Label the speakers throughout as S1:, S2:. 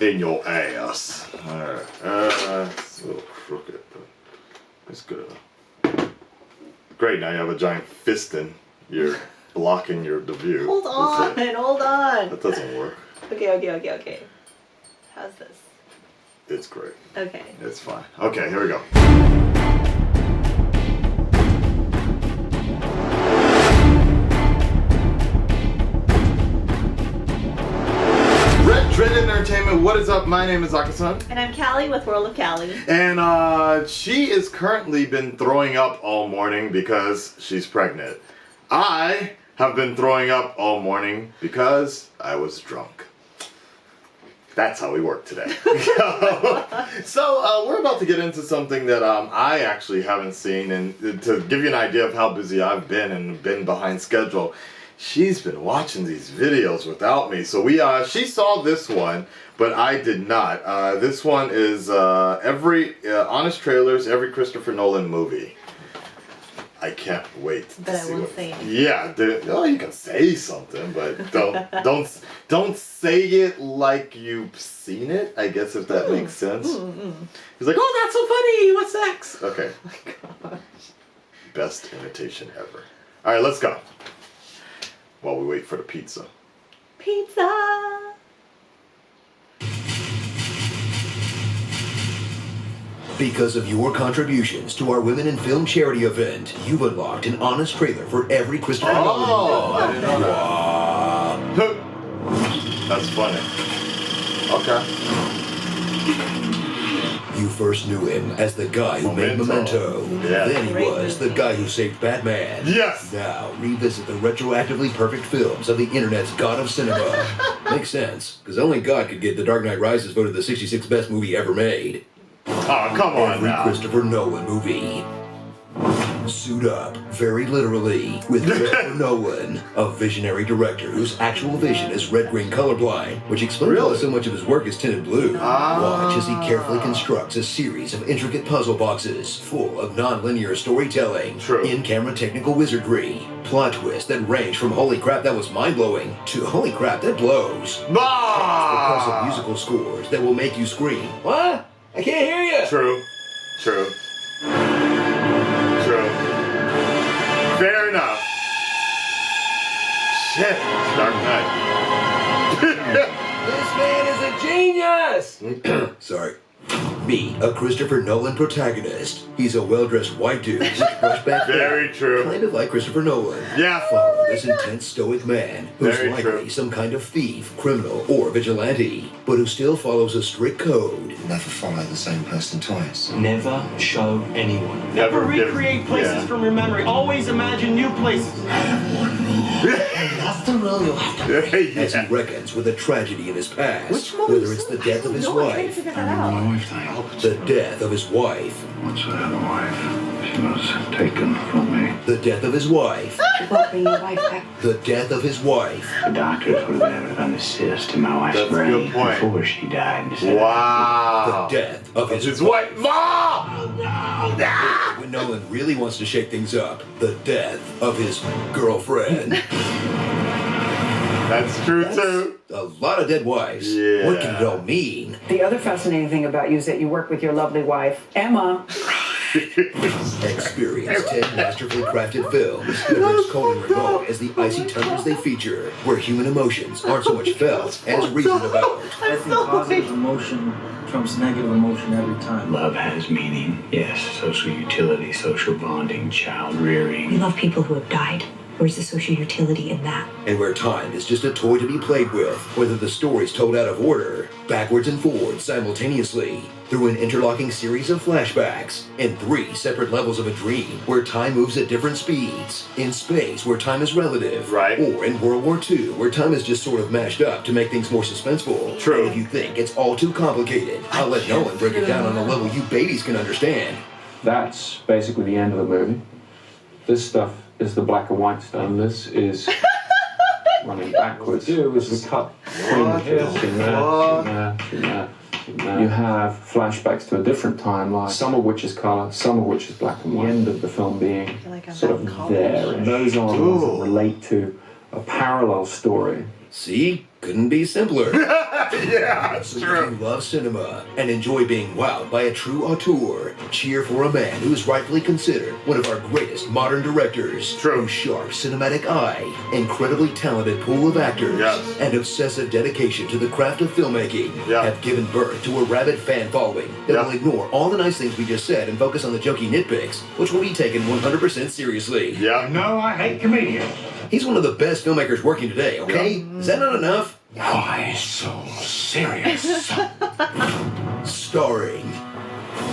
S1: in your ass. Alright. It's a little crooked, but it's good enough. Great, now you have a giant fist in. You're blocking the view.
S2: Hold on, hold on.
S1: That doesn't work.
S2: Okay. How's this?
S1: It's great.
S2: Okay.
S1: It's fine. Okay, here we go. Dread Entertainment, what is up? My name is Akasan.
S2: And I'm Callie with World of Callie.
S1: And she has currently been throwing up all morning because she's pregnant. I have been throwing up all morning because I was drunk. That's how we work today. So we're about to get into something that I actually haven't seen, and to give you an idea of how busy I've been and been behind schedule, she's been watching these videos without me. So she saw this one, but I did not. This one is every Honest Trailers, every Christopher Nolan movie. I can't wait to
S2: but
S1: see
S2: I won't say anything.
S1: Yeah, you can say something, but don't say it like you've seen it. I guess if that makes sense. He's like, oh, that's so funny. What's next? Okay.
S2: Oh my gosh.
S1: Best imitation ever. All right, let's go. While we wait for the pizza.
S2: Pizza.
S3: Because of your contributions to our Women in Film charity event, you've unlocked an honest trailer for every Christopher Nolan movie.
S1: I didn't know that. That's funny. Okay.
S3: You first knew him as the guy who made Memento.
S1: Yeah.
S3: Then he was the guy who saved Batman.
S1: Yes!
S3: Now, revisit the retroactively perfect films of the internet's god of cinema. Makes sense, because only God could get The Dark Knight Rises voted the 66th best movie ever made.
S1: Oh, come on
S3: Every
S1: now.
S3: Christopher Nolan movie. Suit up, very literally, with Christopher Nolan, a visionary director whose actual vision is red-green colorblind, which explains why so much of his work is tinted blue. Watch as he carefully constructs a series of intricate puzzle boxes full of non-linear storytelling, in-camera technical wizardry, plot twists that range from holy crap that was mind-blowing to holy crap that blows. Percussive musical scores that will make you scream, what? I can't hear you!
S1: True. Fair enough. Shit. Dark Knight.
S3: This man is a genius! Sorry. Me, a Christopher Nolan protagonist. He's a well-dressed white dude with brushback hair.
S1: Very true.
S3: Kind of like Christopher Nolan.
S1: Yeah.
S3: Follow this intense stoic man who's
S1: Very
S3: likely
S1: true.
S3: some kind of thief, criminal, or vigilante, but who still follows a strict code.
S4: Never follow the same person twice.
S5: Never show anyone.
S1: Never
S5: recreate places from your memory. Always imagine new places.
S4: That's the rule you'll have to break.
S3: As he reckons with a tragedy in his past,
S2: Which one
S3: whether
S2: is
S3: it's the
S2: that?
S3: death of his
S2: I'm trying to
S3: wife,
S2: figure that out.
S3: the death of his wife,
S6: Once I had a wife. She was taken from me.
S3: the death of his wife,
S7: What, bring your wife back?
S3: the death of his wife,
S6: The doctors would have been able to found a cyst in my wife's
S1: That's a good
S6: brain
S1: point.
S6: before she died. And said,
S1: Wow.
S3: the death of his
S1: wife. Mom!
S3: When Nolan really wants to shake things up, the death of his girlfriend.
S1: That's true too.
S3: A lot of dead wives.
S1: Yeah.
S3: What can it all mean?
S7: The other fascinating thing about you is that you work with your lovely wife, Emma.
S3: Experience 10 masterfully crafted films that range cold and remote as the icy tundras they feature, where human emotions aren't so much felt as reasoned about.
S5: I think positive emotion trumps negative emotion every time.
S6: Love has meaning. Yes, social utility, social bonding, child
S8: We
S6: rearing.
S8: love people who have died. Where's the social utility in that?
S3: And where time is just a toy to be played with, whether the story's told out of order, backwards and forwards simultaneously, through an interlocking series of flashbacks, in 3 separate levels of a dream, where time moves at different speeds, in space, where time is relative,
S1: Right.
S3: or in World War II, where time is just sort of mashed up to make things more suspenseful.
S1: True.
S3: And if you think it's all too complicated, I'll let Nolan break it down on a level you babies can understand.
S9: That's basically the end of the movie. This stuff is the black and white stuff, and this is running backwards. What we do is we cut between the hills in there, in there. You have flashbacks to a different timeline, some of which is color, some of which is black and white. The end of the film being
S2: like I'm
S9: sort
S2: back in
S9: of
S2: college.
S9: there, and those are the ones that relate to a parallel story.
S3: See? couldn't be simpler.
S1: Yeah, it's
S3: So if
S1: true.
S3: you love cinema and enjoy being wowed by a true auteur, cheer for a man who is rightfully considered one of our greatest modern directors.
S1: True.
S3: Whose sharp cinematic eye, incredibly talented pool of actors,
S1: Yes.
S3: and obsessive dedication to the craft of filmmaking
S1: Yeah.
S3: have given birth to a rabid fan following that
S1: Yeah.
S3: will ignore all the nice things we just said and focus on the jokey nitpicks, which will be taken 100% seriously.
S1: Yeah.
S6: No, I hate comedians.
S3: He's one of the best filmmakers working today, okay? Is that not enough?
S6: Why so serious?
S3: Starring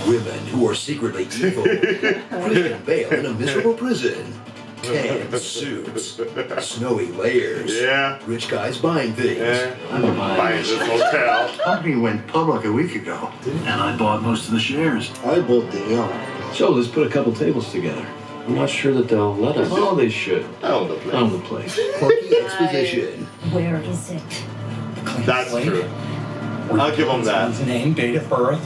S3: women who are secretly evil, Christian Bale in a miserable prison, tan suits, snowy layers,
S1: Yeah.
S3: rich guys buying things.
S1: Yeah.
S6: I'm
S1: Buying this hotel.
S6: company went public a week ago. And I bought most of the shares.
S4: I built the yacht.
S5: So let's put a couple tables together. I'm not sure that they'll let us. Oh, they should.
S1: I own the place.
S5: Own the place.
S3: Quirky exposition.
S8: Where is it?
S1: That's true. I'll give him that.
S10: Someone's name, date of birth.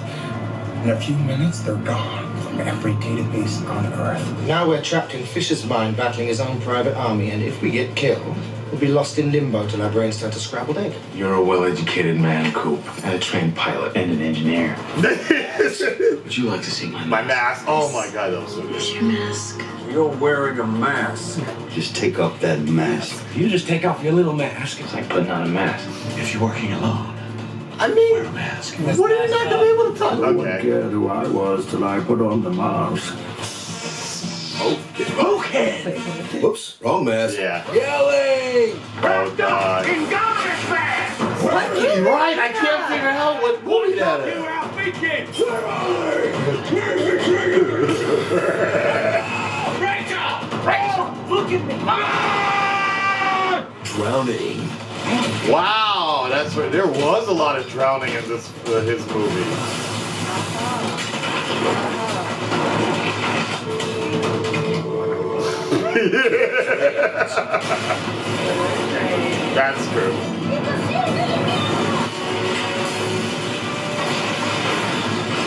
S10: In a few minutes, they're gone from every database on Earth.
S4: Now we're trapped in Fisher's mind battling his own private army, and if we get killed, we'll be lost in limbo till our brains turn to scrambled egg.
S6: You're a well-educated man, Coop, and a trained pilot and an engineer. Would you like to see
S1: My mask. Oh my god, that was so good.
S8: Your mask.
S5: You're wearing a mask.
S4: Just take off that mask.
S5: You just take off your little mask.
S6: It's like putting on a mask. If you're working alone,
S1: I mean,
S6: wear a mask.
S1: what are you not gonna be able to talk? Okay.
S5: cared who I was till I put on the mask.
S3: Okay. Whoops, wrong mask.
S1: Yeah.
S3: Yelling!
S1: Oh god. What? You're right. I can't figure out what movie that is.
S3: Drowning.
S1: Wow, that's right. There was a lot of drowning in this his movie. That's true.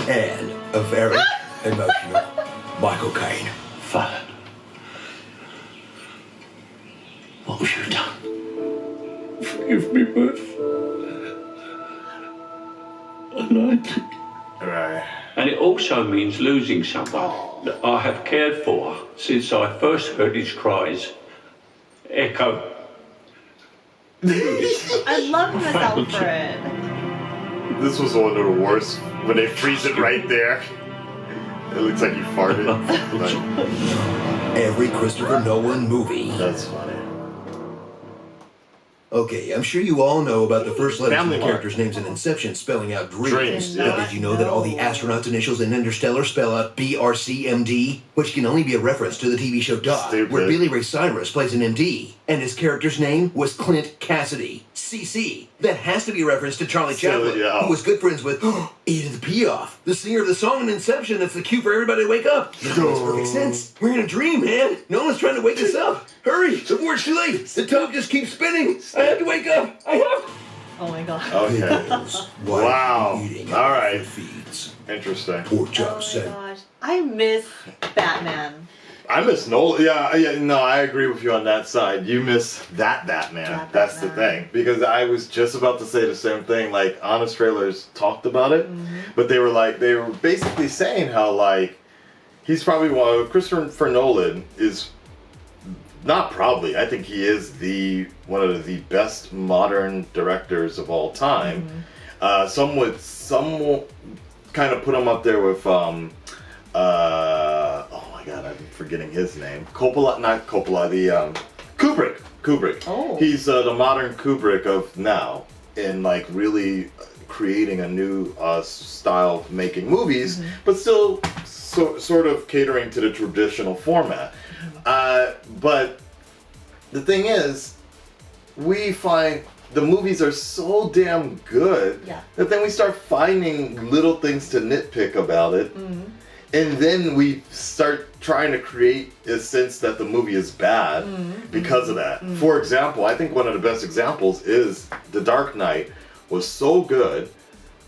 S3: And a very emotional Michael Caine.
S6: Father, what have you done?
S5: Forgive me, but
S1: Right.
S11: And it also means losing someone that I have cared for since I first heard his cries echo.
S2: I love Miss Alfred.
S1: This was one of the worst when they freeze it right there. It looks like he farted. Like,
S3: Every Christopher Nolan movie.
S1: that's funny.
S3: Okay, I'm sure you all know about the first letters of
S1: Family
S3: the
S1: Mart.
S3: characters' names in Inception spelling out dreams.
S1: Dreams,
S3: But
S1: yeah.
S3: did you know that all the astronauts' initials in Interstellar spell out BRCMD, which can only be a reference to the TV show Doc,
S1: Stupid.
S3: where Billy Ray Cyrus plays an MD, and his character's name was Clint Cassidy, CC. That has to be a reference to Charlie
S1: Silly,
S3: Chaplin,
S1: yeah.
S3: who was good friends with Edith Piaf, the singer of the song in Inception that's the cue for everybody to wake up. That makes perfect sense. We're in a dream, man. No one's trying to wake us up. Hurry, before it's too late. The top just keeps spinning. I have to wake up. I have to.
S2: Oh my god.
S1: Okay.
S3: Why
S1: Wow.
S3: are you eating
S1: All right.
S3: feeds?
S1: Interesting.
S3: Pork
S2: Oh
S3: chops
S2: my
S3: and
S2: gosh. I miss Batman.
S1: I miss Nolan. Yeah, no, I agree with you on that side. You miss that Batman.
S2: That
S1: That's the
S2: Batman.
S1: thing. Because I was just about to say the same thing. Like, Honest Trailers talked about it, but they were basically saying how, like, he's probably Christopher Nolan is not probably. I think he is one of the best modern directors of all time. Some will kind of put him up there with oh my god, I'm forgetting his name. Not Coppola, the Kubrick.
S2: Oh.
S1: He's the modern Kubrick of now, in like really creating a new style of making movies, but still sort of catering to the traditional format. But the thing is, we find the movies are so damn good that then we start finding little things to nitpick about it. And then we start trying to create a sense that the movie is bad because of that. For example, I think one of the best examples is The Dark Knight was so good,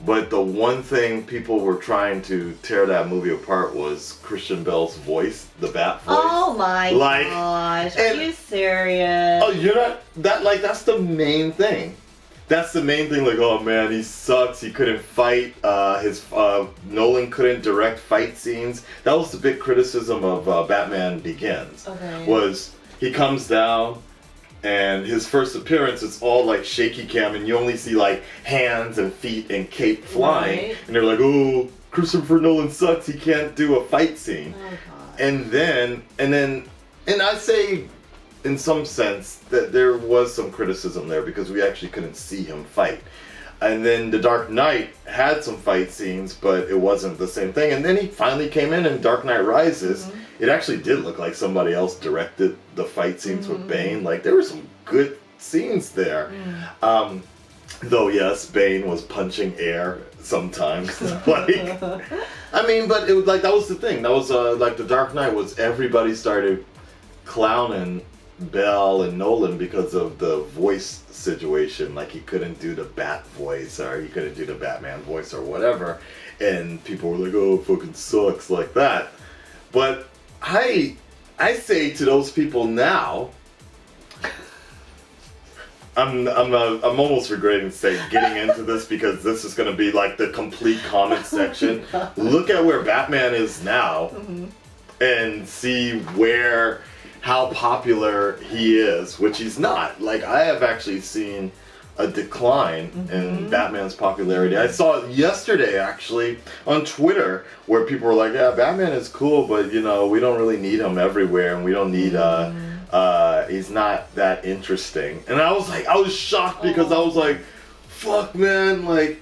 S1: but the one thing people were trying to tear that movie apart was Christian Bale's voice, the Bat voice.
S2: Oh my gosh. Are you serious?
S1: Oh, you're not that like that's the main thing. that's the main thing. Like, oh man, he sucks. He couldn't fight. Nolan couldn't direct fight scenes. That was the big criticism of Batman Begins.
S2: Okay.
S1: Was he comes down, and his first appearance, it's all like shaky cam, and you only see like hands and feet and cape flying,
S2: Right.
S1: and they're like, oh, Christopher Nolan sucks. He can't do a fight scene.
S2: Oh, God.
S1: And I say, in some sense, that there was some criticism there because we actually couldn't see him fight. And then The Dark Knight had some fight scenes, but it wasn't the same thing. And then he finally came in Dark Knight Rises. It actually did look like somebody else directed the fight scenes with Bane. Like, there were some good scenes there. Though, yes, Bane was punching air sometimes. Like, I mean, but it was like, that was the thing. That was like The Dark Knight was everybody started clowning Bell and Nolan because of the voice situation. Like, he couldn't do the Bat voice, or he couldn't do the Batman voice, or whatever. And people were like, oh, it fucking sucks, like that. But I say to those people now, I'm almost regretting getting into this because this is going to be like the complete comment section. Look at where Batman is now and see how popular he is, which he's not. Like, I have actually seen a decline in Batman's popularity. I saw it yesterday actually on Twitter where people were like, yeah, Batman is cool, but you know, we don't really need him everywhere, and we don't need he's not that interesting. And I was shocked because I was like, fuck man, like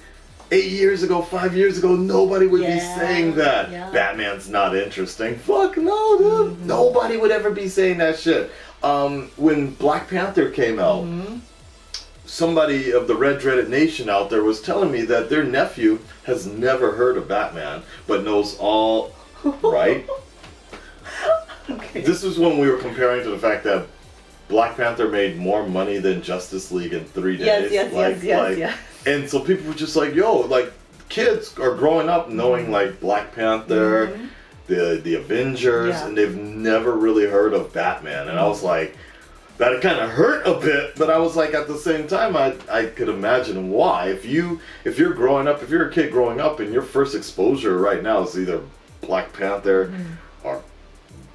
S1: 8 years ago, 5 years ago, nobody would be saying that. Batman's not interesting. Fuck no, dude. Nobody would ever be saying that shit. When Black Panther came out, somebody of the Red Dreaded Nation out there was telling me that their nephew has never heard of Batman, but knows all, right?
S2: Okay.
S1: This was when we were comparing to the fact that Black Panther made more money than Justice League in 3 days.
S2: Yes.
S1: And so people were just like, yo, like, kids are growing up knowing like Black Panther, the Avengers, and they've never really heard of Batman. And I was like, that kind of hurt a bit, but I was like, at the same time, I could imagine why. If you're growing up, if you're a kid growing up and your first exposure right now is either Black Panther or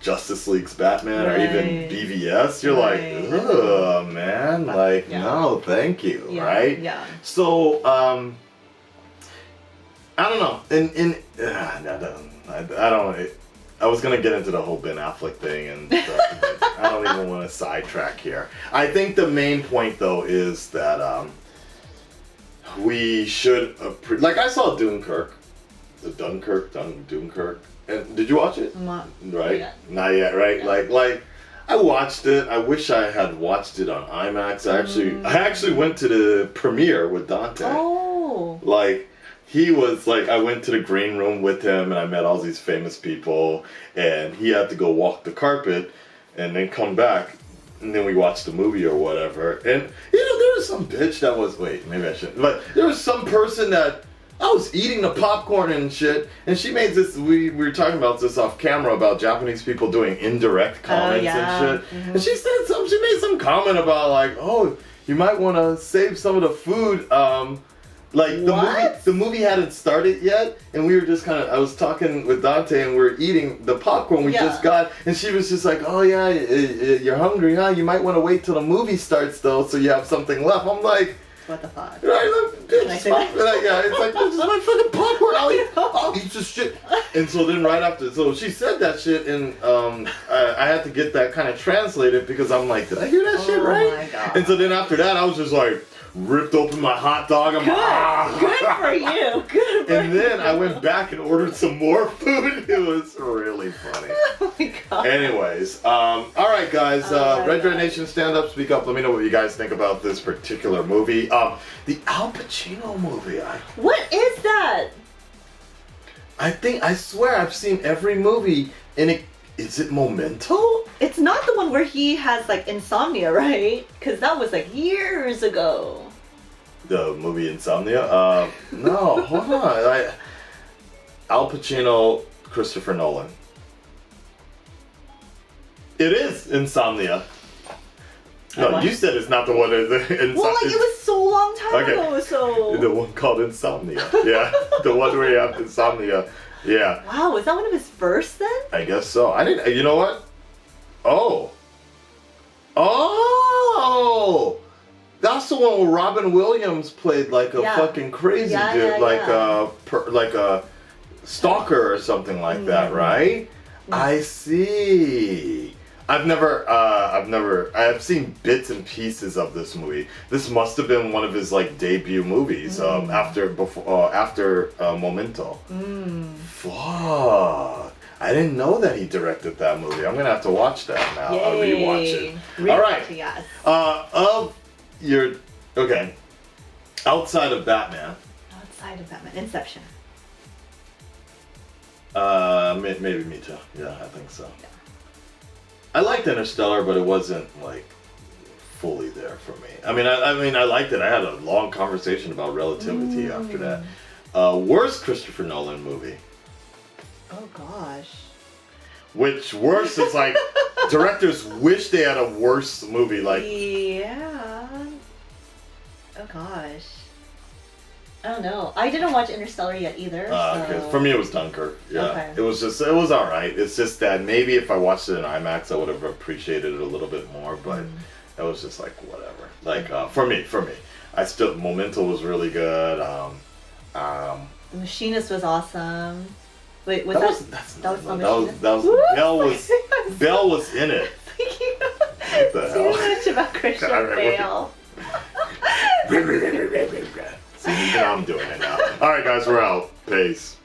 S1: Justice League's Batman or even BVS, you're like, ugh, man, like, no, thank you, right?
S2: Yeah.
S1: So, I don't know. I was gonna get into the whole Ben Affleck thing, and stuff, but I don't even want to sidetrack here. I think the main point though is that we should like, I saw Dunkirk. And did you watch it?
S2: Not
S1: yet, right? Yeah. Like I watched it. I wish I had watched it on IMAX. I actually went to the premiere with Dante.
S2: Oh.
S1: Like, he was like, I went to the green room with him and I met all these famous people, and he had to go walk the carpet and then come back, and then we watched the movie or whatever. And you know, there was some bitch that was, wait, maybe I shouldn't, but there was some person that I was eating the popcorn and shit, and she made this, we were talking about this off camera about Japanese people doing indirect comments and shit. And she made some comment about like, oh, you might want to save some of the food. Like, the movie hadn't started yet, and we were just kind of, I was talking with Dante and we were eating the popcorn we just got, and she was just like, oh yeah, you're hungry, huh? You might want to wait till the movie starts though, so you have something left. I'm like,
S2: what the fuck?
S1: It's like, this is my fucking popcorn. I'll eat this shit. And so then right after, so she said that shit, and I had to get that kind of translated because I'm like, did I hear that shit right?
S2: Oh my God.
S1: And so then after that, I was just like, ripped open my hot dog. I'm
S2: Good for you. Good for you.
S1: And then I went back and ordered some more food. It was really funny.
S2: Oh my God.
S1: Anyways, all right, guys. Red Dread Nation, stand up, speak up. Let me know what you guys think about this particular movie. The Al Pacino movie.
S2: What is that?
S1: I swear I've seen every movie, and is it Memento?
S2: It's not the one where he has like insomnia, right? Because that was like years ago.
S1: The movie Insomnia? No, hold on. Al Pacino, Christopher Nolan. It is Insomnia. No, you said it's not the one.
S2: Well, like, it was so long long time ago. So
S1: the one called Insomnia. Yeah, the one where you have insomnia. Yeah.
S2: Wow, was that one of his first then?
S1: I guess so. I didn't. You know what? Oh. Oh. That's the one where Robin Williams played like a fucking crazy dude, like a stalker or something like that, right? I see. I've seen bits and pieces of this movie. This must have been one of his like debut movies after Memento. Fuck. I didn't know that he directed that movie. I'm gonna have to watch that now. I'll rewatch it. All right.
S2: Yes.
S1: Okay. Outside of Batman.
S2: Outside of Batman, Inception.
S1: Maybe me too. Yeah, I think so. Yeah. I liked Interstellar, but it wasn't like fully there for me. I mean, I liked it. I had a long conversation about relativity after that. Worst Christopher Nolan movie.
S2: Oh gosh.
S1: Which worse is like directors wish they had a worse movie. Like
S2: yeah. Oh gosh. I don't know. I didn't watch Interstellar yet either. So.
S1: For me, it was Dunkirk. Yeah,
S2: okay.
S1: It was all right. It's just that maybe if I watched it in IMAX, I would have appreciated it a little bit more. But it was just like whatever. Like for me, I still Memento was really good.
S2: The Machinist was awesome. Wait, was that
S1: Bell was in it. What the hell?
S2: Too much about Christian Bale.
S1: See, I'm doing it now. All right, guys, we're out. Peace.